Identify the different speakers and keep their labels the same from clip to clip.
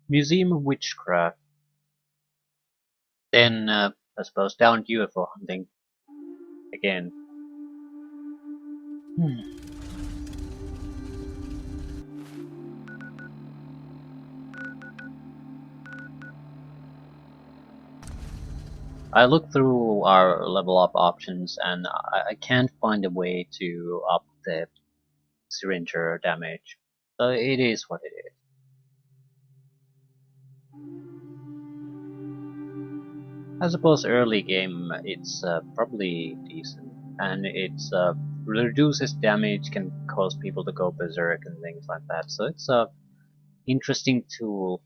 Speaker 1: Museum of Witchcraft. Then, I suppose, down UFO hunting again. Hmm. I looked through our level up options and I can't find a way to up the syringer damage. So it is what it is. I suppose early game it's probably decent and it's reduces damage, can cause people to go berserk and things like that. So it's a interesting tool,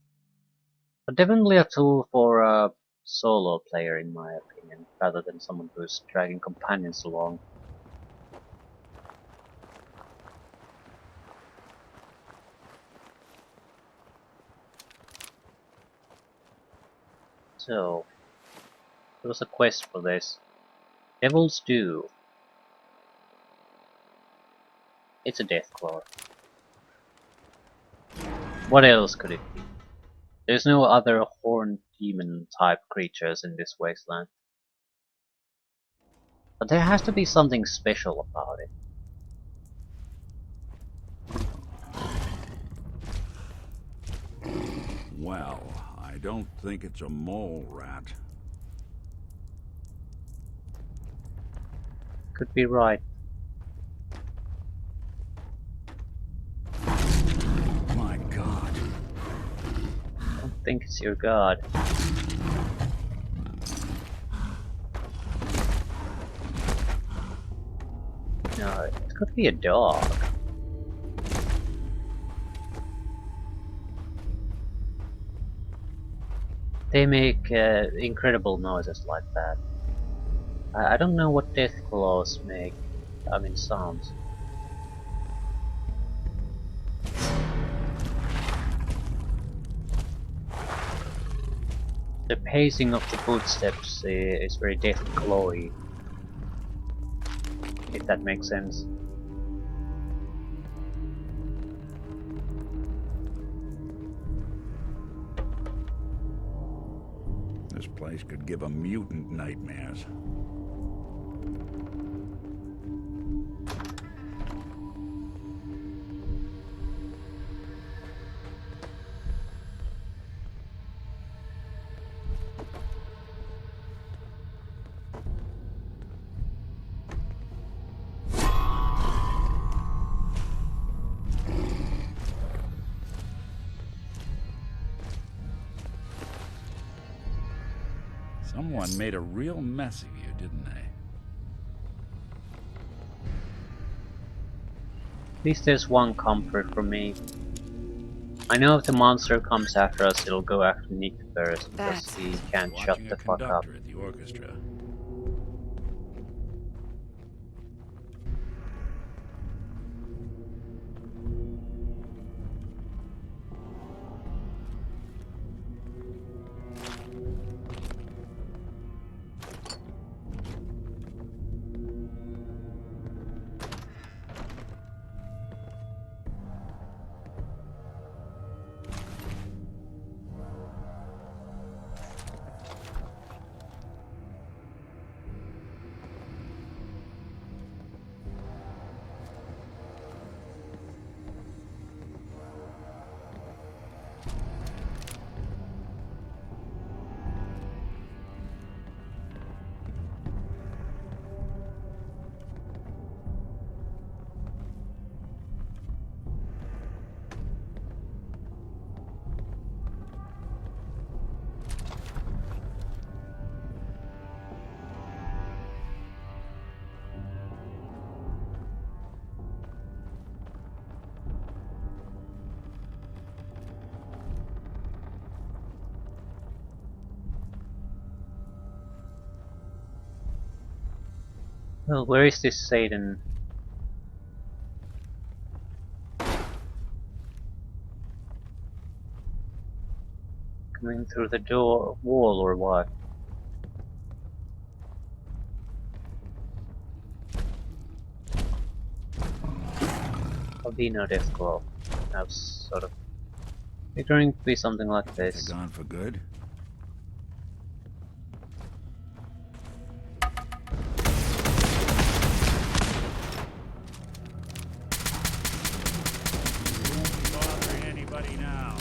Speaker 1: but definitely a tool for a solo player in my opinion, rather than someone who's dragging companions along. So there was a quest for this. Devil's Due. It's a death claw. What else could it be? There's no other horned demon type creatures in this wasteland. But there has to be something special about it.
Speaker 2: Well, I don't think it's a mole rat.
Speaker 1: Could be right.
Speaker 2: My God.
Speaker 1: I don't think it's your god. No, it could be a dog. They make incredible noises like that. I don't know what death claws make. I mean sounds. The pacing of the footsteps is very death clawy, if that makes sense.
Speaker 2: This place could give a mutant nightmares. Someone made a real mess of you, didn't they?
Speaker 1: At least there's one comfort for me. I know if the monster comes after us, it'll go after Nick first, because he can't shut
Speaker 2: Watching a
Speaker 1: the fuck up.
Speaker 2: conductor at the orchestra.
Speaker 1: Well, where is this Satan? Coming through the door wall or what? Albino Deathclaw. That's sort of Figuring to be something like
Speaker 2: They're
Speaker 1: this.
Speaker 2: gone for good? Won't bother anybody now.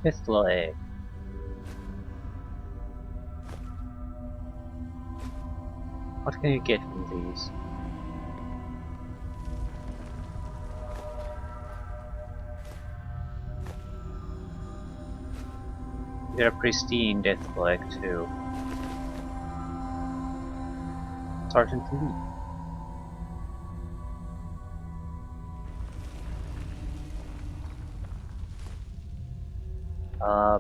Speaker 1: Pistol egg. What can you get from these? They're pristine death flag too. Sergeant Lee. Uh,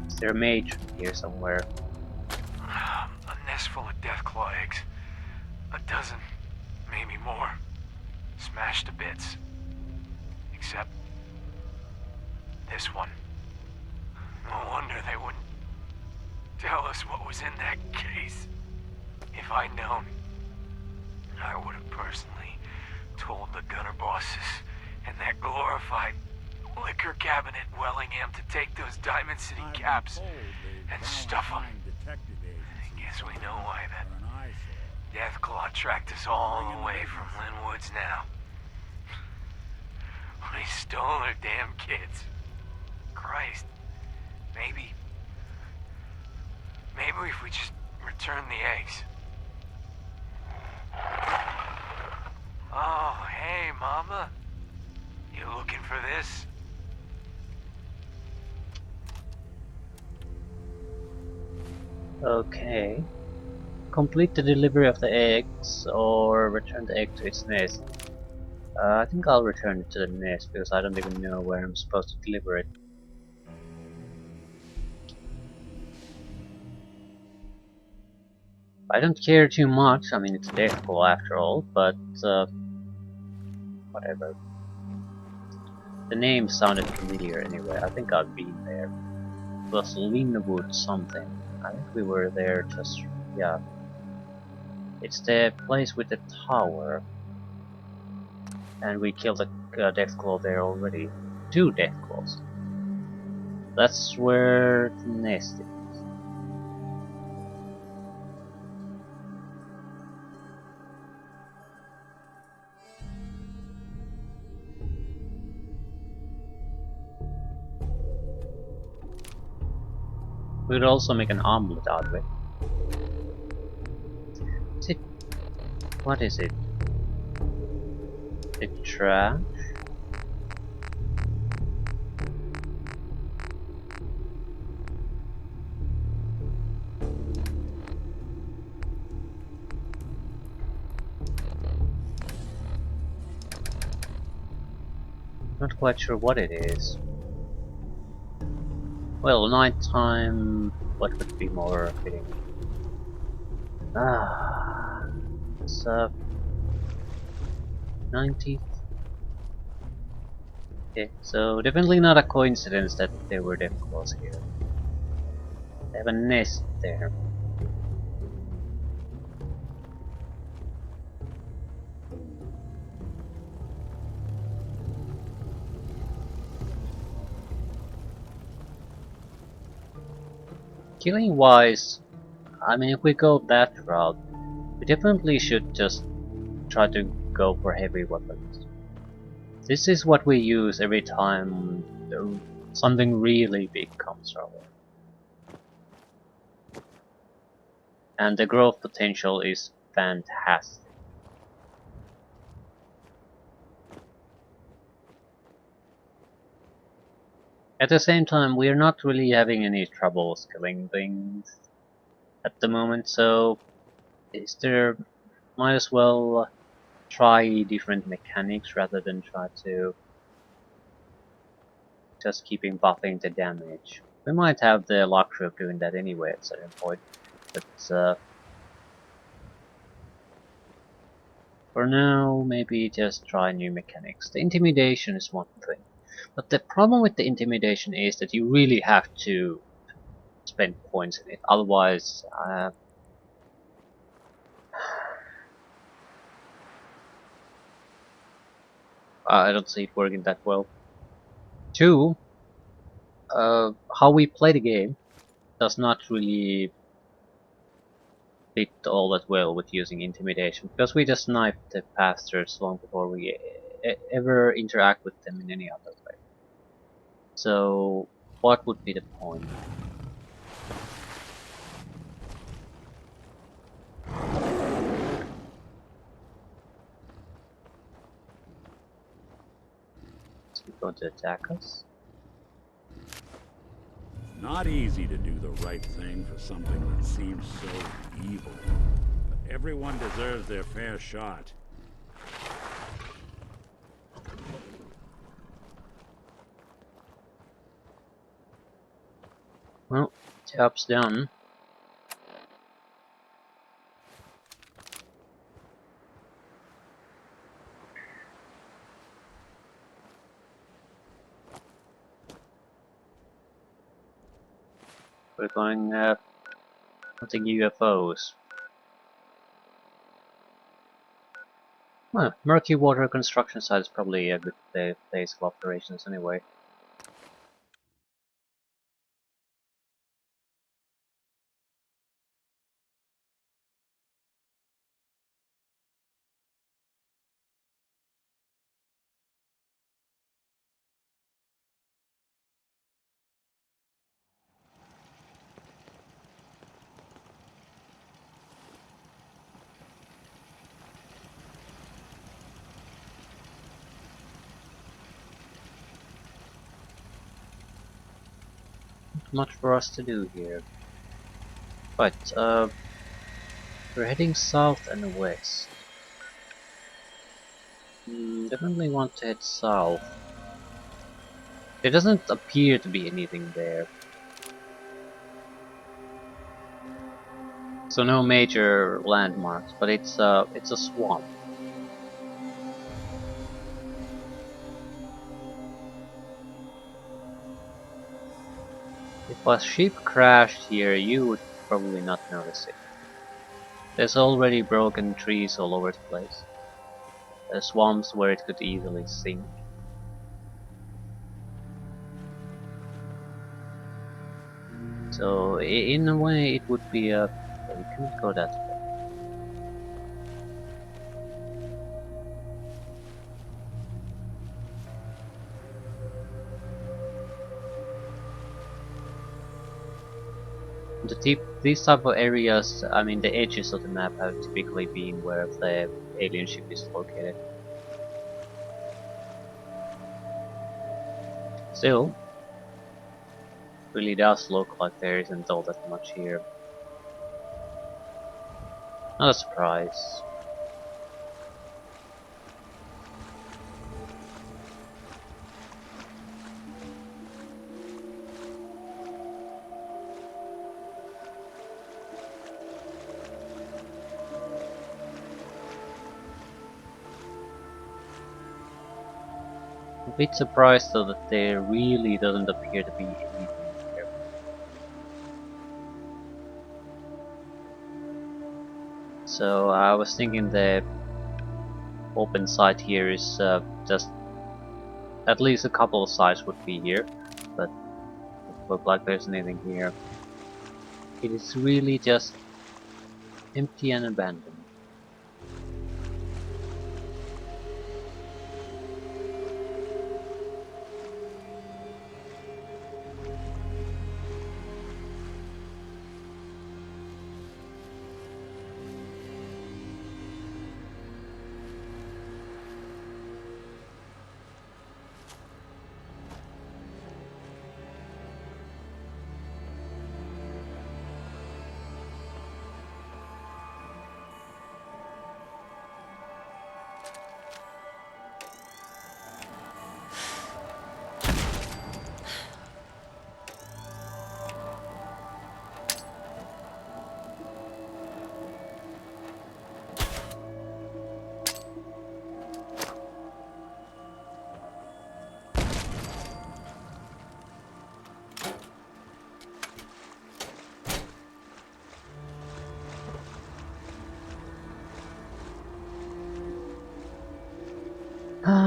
Speaker 1: is there a mage here somewhere?
Speaker 3: A nest full of deathclaw eggs. A dozen, maybe more. Smashed to bits. Except this one. No wonder they wouldn't tell us what was in that case. If I'd known, I would have personally told the gunner bosses and that glorified liquor cabinet in Wellingham to take those Diamond City caps and stuff them. I guess we know why that Deathclaw tracked us all the way from Lynn Woods now. We stole their damn kids. Christ. Maybe if we just return the eggs. Oh, hey, Mama. You looking for this?
Speaker 1: Okay. Complete the delivery of the eggs or return the egg to its nest. I think I'll return it to the nest because I don't even know where I'm supposed to deliver it. I don't care too much, I mean it's Deathclaw after all, but whatever. The name sounded familiar anyway, I think I've been there. It was Linwood something. I think we were there just, yeah. It's the place with the tower. And we killed a Deathclaw there already. 2 Deathclaws. That's where the nest is. We could also make an omelet out of it. Is it? What is it? It's trash? Not quite sure what it is. Well, nighttime. What would be more fitting? Ah, it's 90th. Okay, so definitely not a coincidence that there were Deathclaws here. They have a nest there. Killing wise, I mean if we go that route, we definitely should just try to go for heavy weapons. This is what we use every time something really big comes our way. And the growth potential is fantastic. At the same time, we're not really having any trouble killing things at the moment, so is there might as well try different mechanics rather than try to just keeping buffing the damage. We might have the luxury of doing that anyway at certain point, but for now, maybe just try new mechanics. The intimidation is one thing, but the problem with the intimidation is that you really have to spend points in it. Otherwise, I don't see it working that well. Two, how we play the game does not really fit all that well with using intimidation, because we just snipe the pastors long before we ever interact with them in any other way. So, what would be the point? Is he going to attack us?
Speaker 2: Not easy to do the right thing for something that seems so evil. But everyone deserves their fair shot.
Speaker 1: Well, job's done. We're going hunting UFOs. Well, Murky Water construction site is probably a good place of operations anyway. Not much for us to do here. But, we're heading south and west. Definitely want to head south. There doesn't appear to be anything there. So no major landmarks, but it's a swamp. If a ship crashed here, you would probably not notice it. There's already broken trees all over the place. There's swamps where it could easily sink. So in a way it would be a... we couldn't go that way. These type of areas, I mean the edges of the map have typically been where the alien ship is located. Still, really does look like there isn't all that much here. Not a surprise. A bit surprised though that there really doesn't appear to be anything here. So I was thinking the open site here is just at least a couple of sites would be here, but it doesn't look like there's anything here. It is really just empty and abandoned.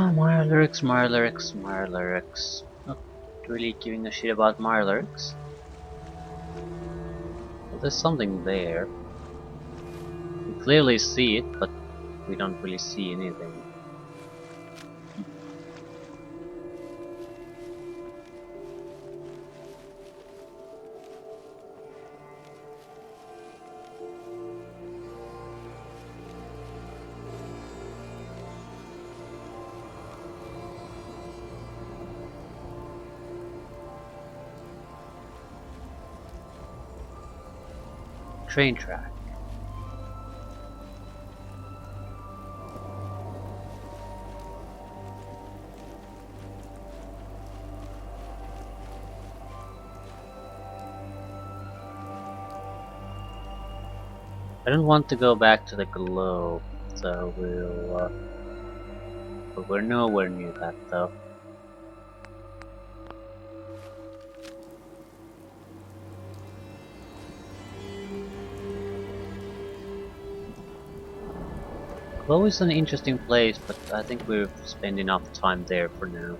Speaker 1: Mirelurks, Mirelurks, Mirelurks. Not really giving a shit about Mirelurks. Well, there's something there. We clearly see it, but we don't really see anything. Train track. I don't want to go back to the globe, so but we're nowhere near that though. Globe is an interesting place, but I think we've spent enough time there for now.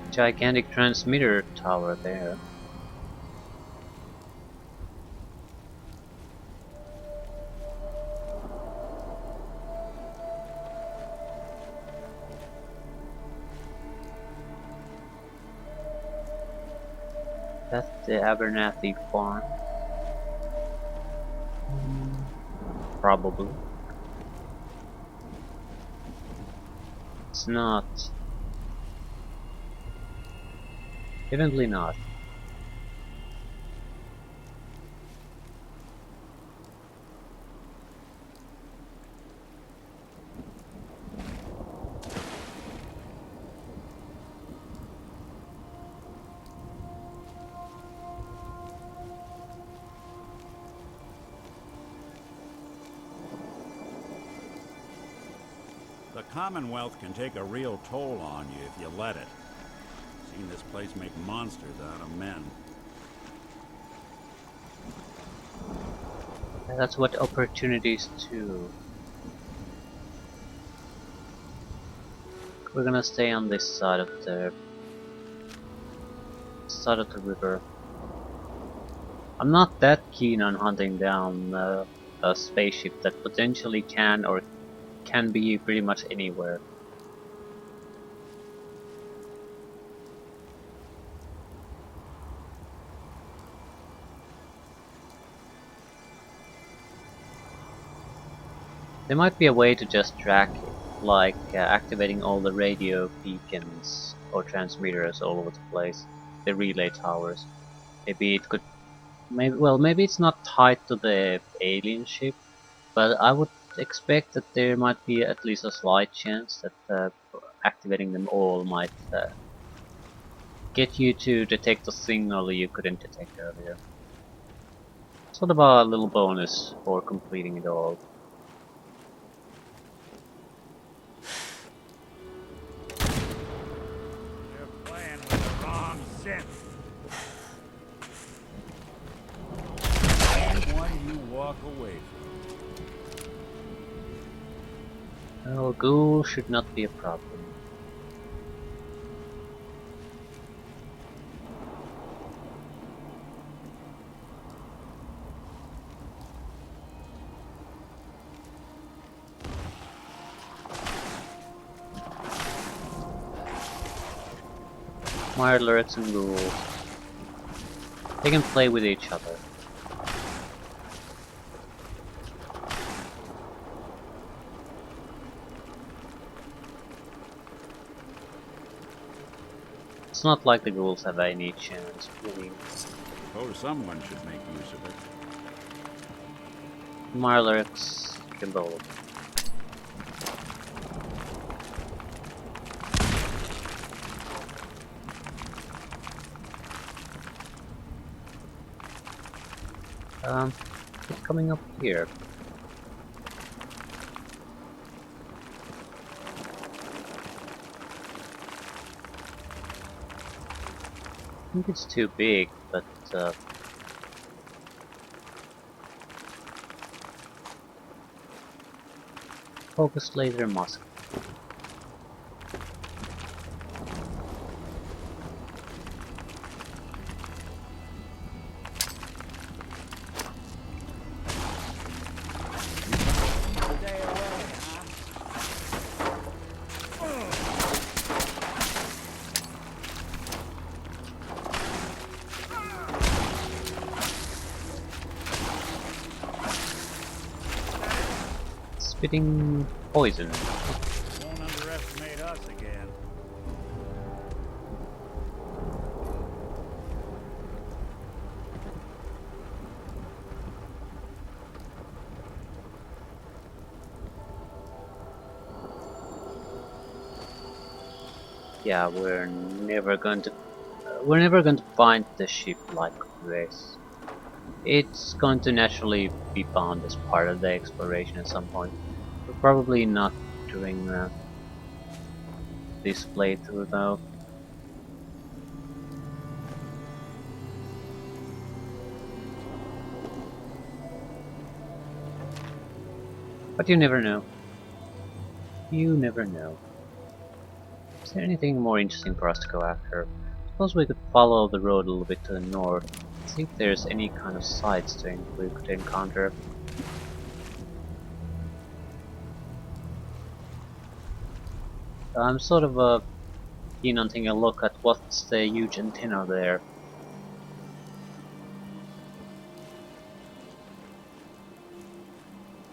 Speaker 1: Gigantic transmitter tower there. That's the Abernathy farm. Probably. It's not. Evidently not.
Speaker 2: The Commonwealth can take a real toll on you if you let it. Seen this place make monsters out of men.
Speaker 1: And that's what opportunities do. We're gonna stay on this side of the river. I'm not that keen on hunting down a spaceship that potentially can be pretty much anywhere. There might be a way to just track it, like activating all the radio beacons or transmitters all over the place, the relay towers. Maybe it could, maybe it's not tied to the alien ship, but I would expect that there might be at least a slight chance that activating them all might get you to detect a signal you couldn't detect earlier. Sort of a little bonus for completing it all.
Speaker 2: You're playing with the wrong synth. Same one you walk away from.
Speaker 1: Well, ghoul should not be a problem. Mirelurks and ghouls. They can play with each other. It's not like the ghouls have any chance, really.
Speaker 2: Suppose someone should make use of it.
Speaker 1: Mirelurks can both. It's coming up here. think it's too big, but focused laser musk. Spitting poison.
Speaker 2: Won't underestimate us again.
Speaker 1: Yeah, we're never going to find the ship like this. It's going to naturally be found as part of the exploration at some point. But probably not during this playthrough though. But you never know. You never know. Is there anything more interesting for us to go after? Suppose we could follow the road a little bit to the north. See if there's any kind of sights we could encounter. I'm sort of keen on taking a look at what's the huge antenna there.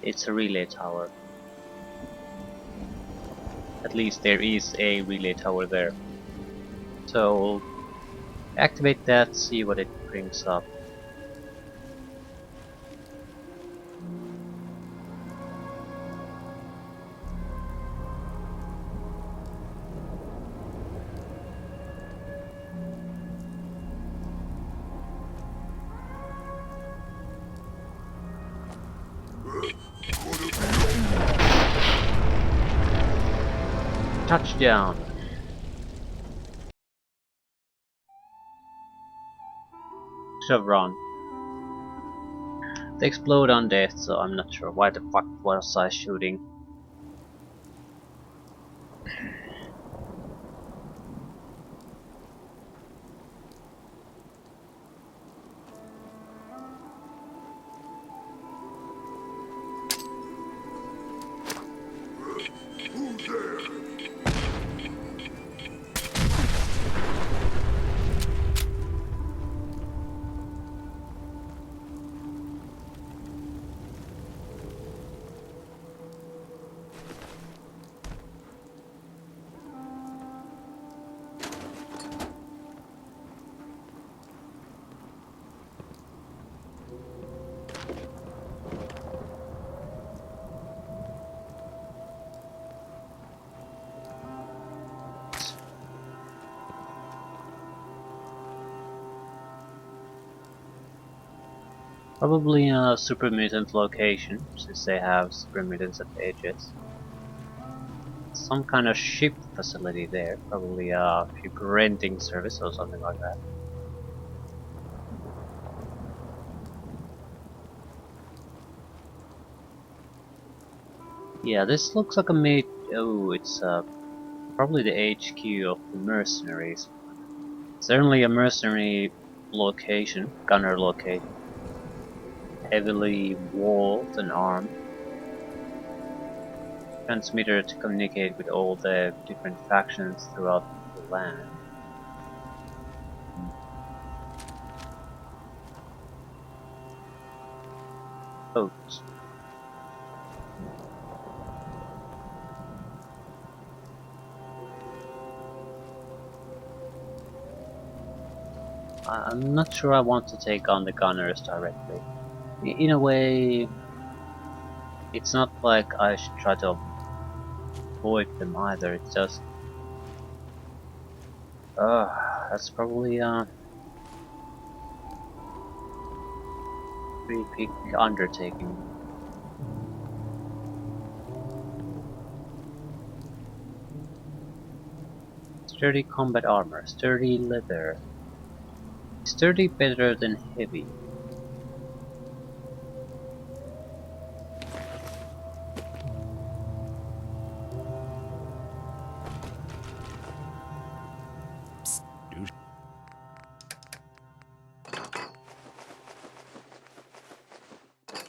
Speaker 1: It's a relay tower. At least there is a relay tower there. So activate that, see what it brings up. Touchdown! Should have run. They explode on death, so I'm not sure why the fuck was I shooting. Probably a super mutant location, since they have super mutants at the edges. Some kind of ship facility there, probably a ship renting service or something like that. Yeah, this looks like a oh, it's probably the HQ of the mercenaries. Certainly a mercenary location, gunner location. Heavily walled and armed. Transmitter to communicate with all the different factions throughout the land. Boats. I'm not sure I want to take on the gunners directly. In a way, it's not like I should try to avoid them either, it's just... that's probably a pretty big undertaking. Sturdy combat armor, sturdy leather. Sturdy better than heavy.
Speaker 2: Do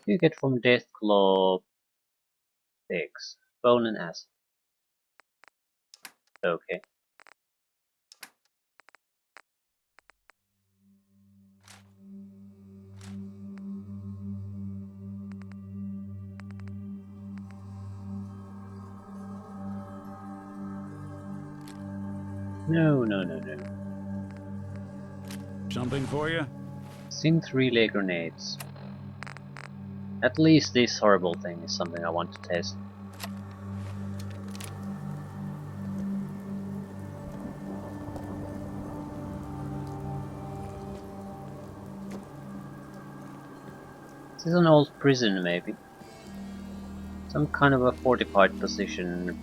Speaker 1: You get from Death Claw pigs. Bone and acid. Okay. No, no, no, no.
Speaker 2: something for you?
Speaker 1: Synth relay grenades. At least this horrible thing is something I want to test. This is an old prison, maybe. Some kind of a fortified position.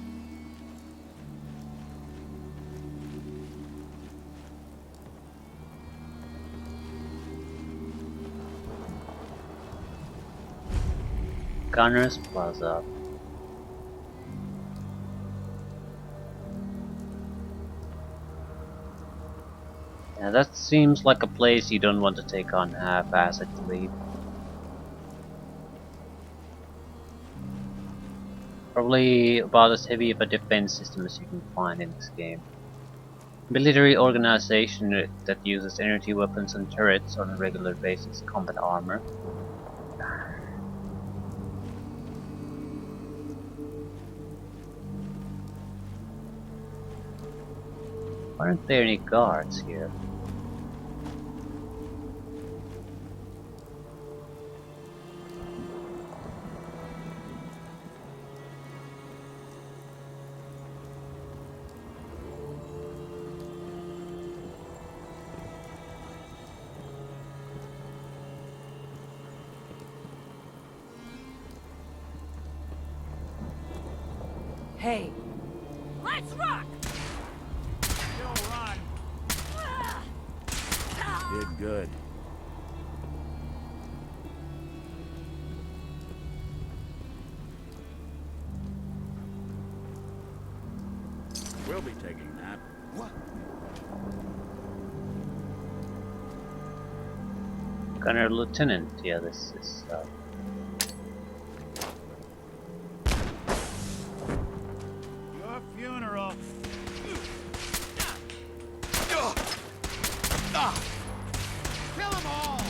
Speaker 1: Gunner's Plaza. Yeah, that seems like a place you don't want to take on half-assedly. Probably about as heavy of a defense system as you can find in this game. Military organization that uses energy weapons and turrets on a regular basis, combat armor. Why aren't there any guards here?
Speaker 4: Hey, let's rock!
Speaker 2: Still run. Did good. We'll be taking that. What?
Speaker 1: Gunner Lieutenant, yeah, this is
Speaker 2: Your funeral.
Speaker 5: Kill them all!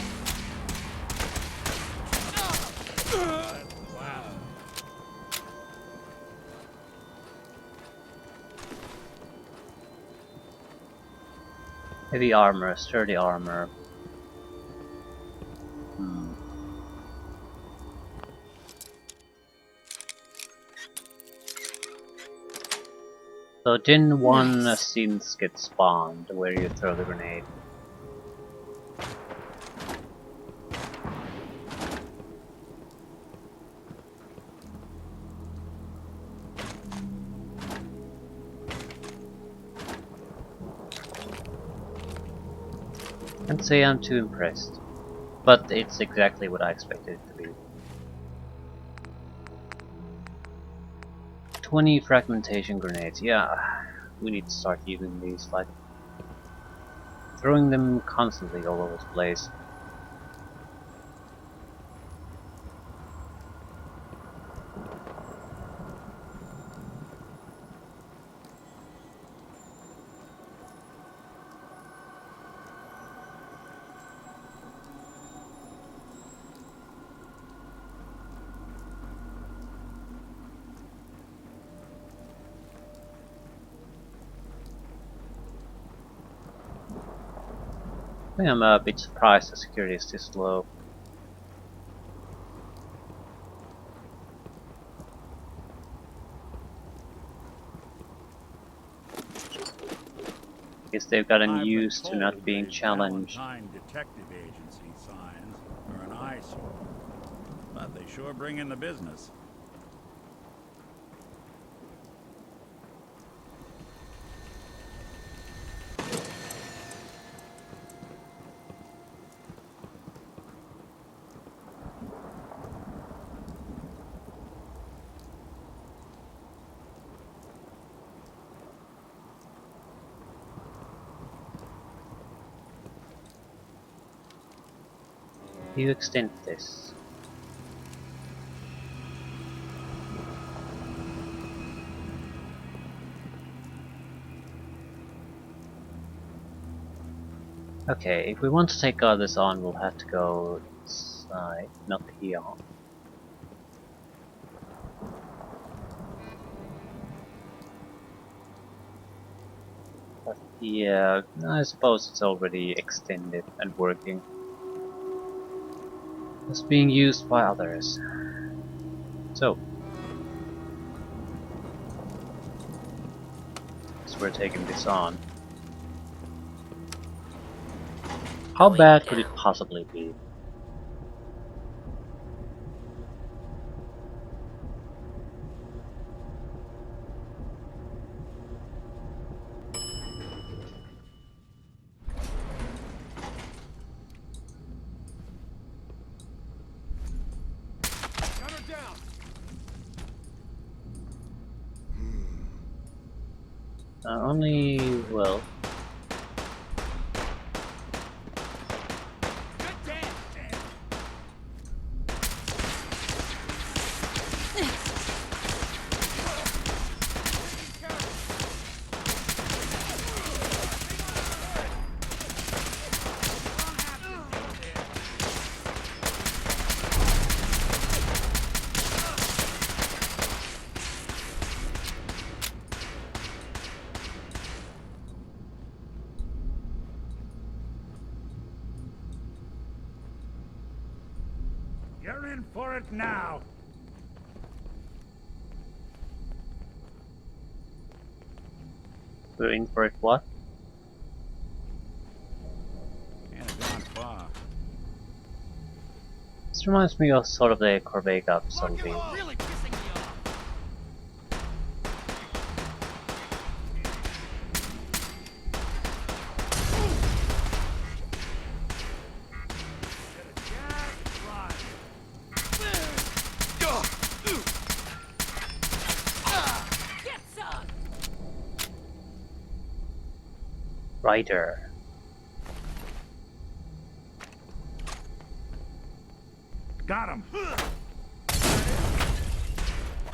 Speaker 2: Wow.
Speaker 1: heavy armor, sturdy armor. Hmm. So didn't one synth get spawned where you throw the grenade? Can't say I'm too impressed, but it's exactly what I expected it to be. 20 fragmentation grenades, yeah, we need to start using these, like throwing them constantly all over the place. I think I'm a bit surprised the security is this low. Guess they've gotten
Speaker 2: I've been
Speaker 1: used to not
Speaker 2: told
Speaker 1: being
Speaker 2: these
Speaker 1: challenged.
Speaker 2: Valentine Detective Agency signs are an eyesore, but they sure bring in the business.
Speaker 1: You extend this. Okay, if we want to take all this on, we'll have to go inside, not here. But yeah, I suppose it's already extended and working. It's being used by others. So, as we're taking this on, how bad could it possibly be?
Speaker 5: Got her down.
Speaker 1: Only, well,
Speaker 5: Good dance, Dan.
Speaker 2: You're in for it now.
Speaker 1: we're in for it, what?
Speaker 2: Ain't gone far.
Speaker 1: This reminds me of sort of the Corvega
Speaker 5: Lock and
Speaker 1: something.
Speaker 5: load. Really pissing me off.
Speaker 4: Get some!
Speaker 1: Rider.
Speaker 2: Got him.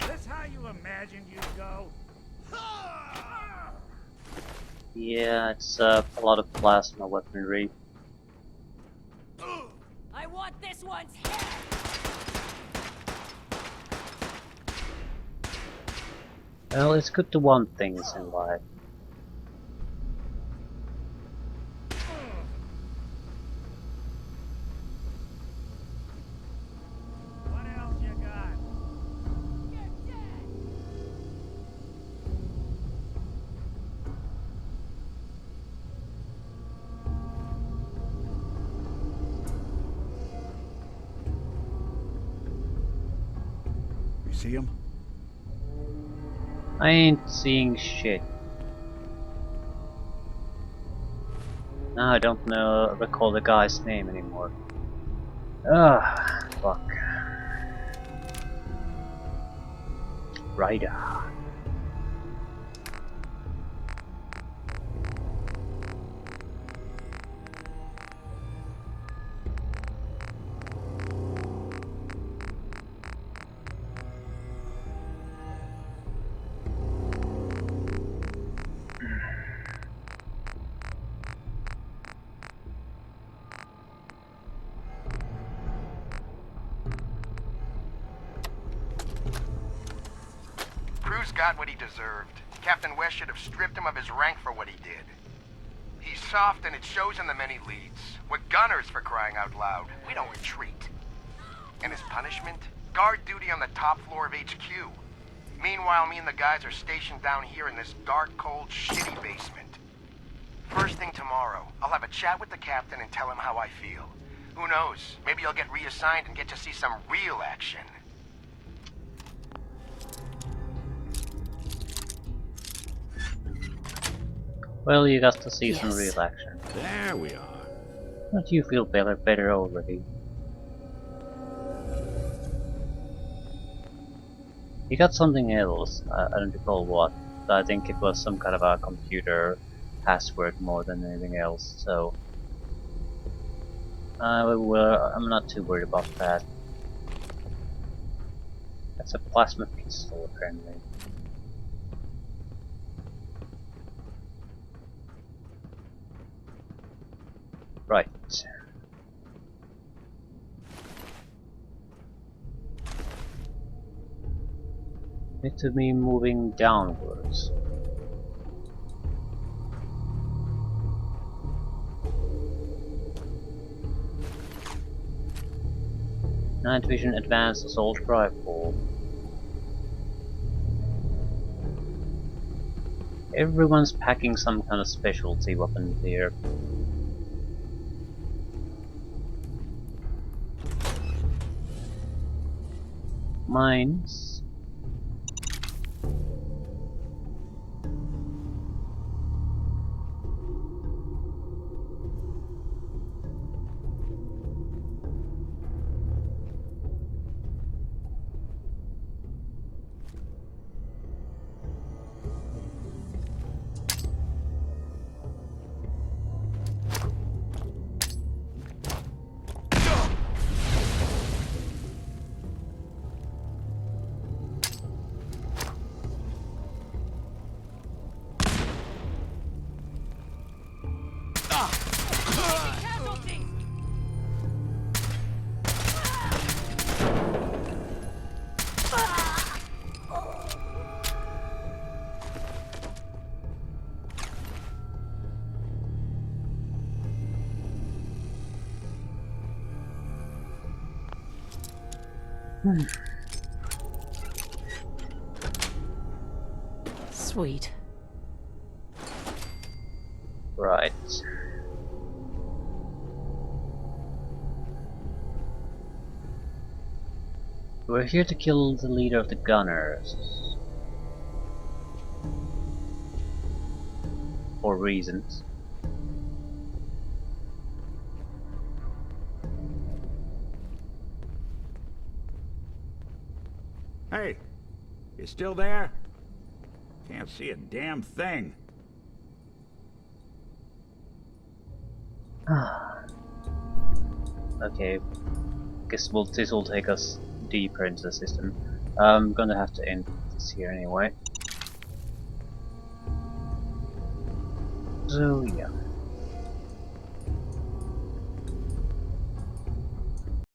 Speaker 2: This how you imagined you'd go?
Speaker 1: Yeah, it's a lot of plasma weaponry.
Speaker 4: I want this one's head!
Speaker 1: Well, it's good to want things in life.
Speaker 2: What else you got?
Speaker 4: You're dead!
Speaker 2: You see him?
Speaker 1: I ain't seeing shit. Now I don't recall the guy's name anymore. Ah, fuck. Rider.
Speaker 6: Cruz got what he deserved. Captain West should have stripped him of his rank for what he did. He's soft and it shows in the men he leads. We're gunners, for crying out loud. We don't retreat. And his punishment? Guard duty on the top floor of HQ. Meanwhile, me and the guys are stationed down here in this dark, cold, shitty basement. First thing tomorrow, I'll have a chat with the captain and tell him how I feel. Who knows? Maybe I'll get reassigned and get to see some real action.
Speaker 1: Well, you got to see some
Speaker 4: Yes.
Speaker 1: real action.
Speaker 2: There we are.
Speaker 1: Don't you feel better already? You got something else, I don't recall what, but I think it was some kind of a computer password more than anything else, so... I'm not too worried about that. That's a plasma pistol, apparently. Right. Need to be moving downwards. Night vision advanced assault rifle. Everyone's packing some kind of specialty weapon here. Mines.
Speaker 4: Casualties! Sweet.
Speaker 1: Right. We're here to kill the leader of the gunners. For reasons.
Speaker 2: Hey, you still there? Can't see a damn thing.
Speaker 1: Okay. Guess this will take us deeper into the system. I'm gonna have to end this here anyway. So yeah.